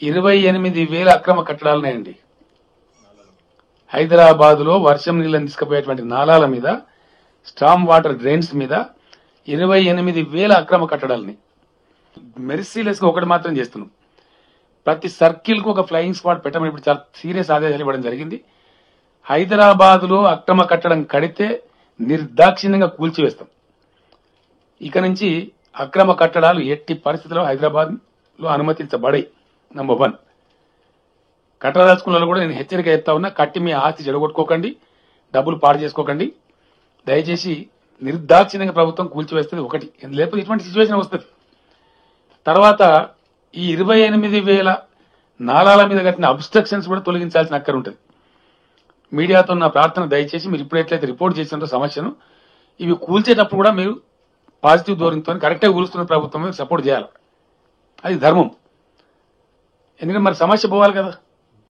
28,000 అక్రమ కట్టడాలున్నాయండి. హైదరాబాద్ లో వర్షం నీళ్ళని తీసుకుపోయేటువంటి నాలాల మీద, స్టామ్ వాటర్ డ్రైన్స్ మీద 28,000 అక్రమ కట్టడాలని మెర్సీలెస్ గా ఒకటి మాత్రం చేస్తున్నాం. ప్రతి సర్కిల్ కు ఒక ఫ్లయింగ్ స్క్వాడ్ పెట్టమని ఇప్పుడు చాలా సీరియస్ ఆదేశాలు ఇవ్వడం జరిగింది. హైదరాబాద్ లో అక్రమ కట్టడం కడితే నిర్దాక్షిణ్యంగా కూల్చివేస్తాం. ఇక నుంచి అక్రమ కట్టడాలు ఎట్టి పరిస్థితుల్లో హైదరాబాద్ లో అనుమతించబడే. నంబర్ 1. కట్టదలుచుకున్న కూడా నేను హెచ్చరిక చెప్తా ఉన్నా, కట్టి మీ ఆస్తి చెడగొట్టుకోకండి, డబ్బులు పాడు చేసుకోకండి. దయచేసి నిర్దాక్షిణ్యంగా ప్రభుత్వం కూల్చివేస్తుంది ఒకటి, లేకపోతే ఇటువంటి సిచ్యువేషన్ వస్తుంది. తర్వాత ఈ 28,000 నాలాల మీద కట్టిన అబ్స్ట్రక్షన్స్ కూడా తొలగించాల్సిన అక్కర ఉంటుంది. మీడియాతో నా ప్రార్థన, దయచేసి మీరు ఇప్పుడు ఎట్లయితే రిపోర్ట్ చేసినారో సమస్యను, ఇవి కూల్చేటప్పుడు కూడా మీరు పాజిటివ్ ధోరణితో కరెక్ట్గా కూలుస్తున్న ప్రభుత్వం సపోర్ట్ చేయాలి. అది ధర్మం. ఎందుకంటే మరి సమస్య పోవాలి కదా.